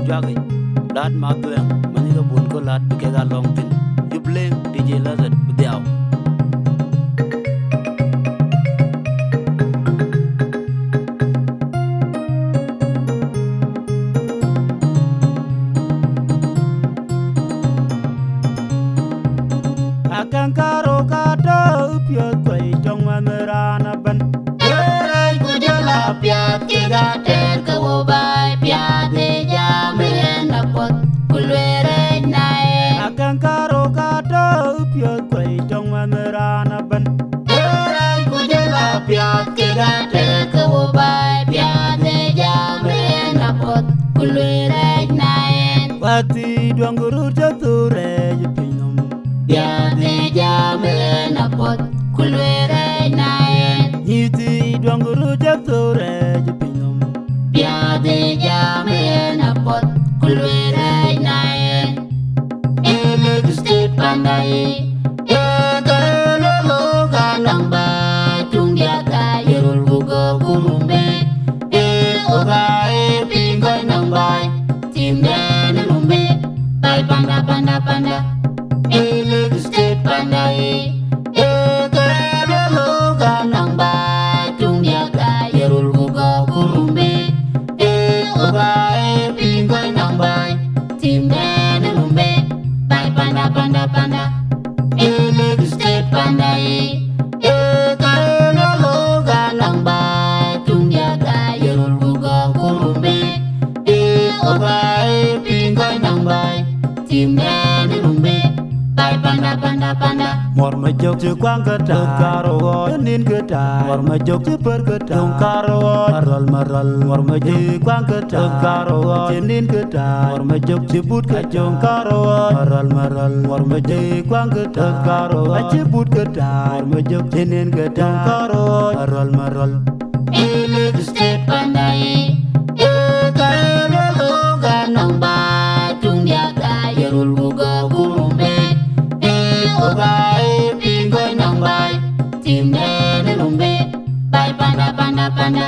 jwagi dat ma tueng mani ga bun ko lat ke ga long tin you blame DJ Lazard bidiao akan karo kado piot koi jong mamerana ban Rai ku jala piat ke gater ke wobai piat de jamen apot kulwere nae akan karo kado piot koi jong mamerana ban Rai ku jala piat ke gater ke wobai piat de jamen apot kulwere nae wati dwanguru jature jepinum piat de jamen apot kulwere nae yiti dwanguru jature jepinum piat de jamen apot kulwere nae Eleg state pandai Egalolo ganang ba tung dia kayul bugo kurumbe oga pingoy nang bay timne lumbe bay panda panda panda Eleg state pandai Egalolo ganang ba tung dia kayul bugo kurumbe oga pingoy nang bay timne lumbe bay panda panda panda Eleg state pandai Egalolo ganang ba tung dia kayul bugo kurumbe oga pingoy nang bay timne lumbe bay panda panda panda mor ma jok ci kwang kata karo nin kata mor ma jok ci per kata karo maral maral mor ma jok kwang kata karo nin kata mor ma jok ci but kata karo maral maral mor ma jok kwang kata karo ci but kata mor ma jok nin kata karo maral maral Eleg state pandai Egalolo ganang ba tung dia kayul bugo kurumbe oga pingoy nang bay timne lumbe bay panda panda panda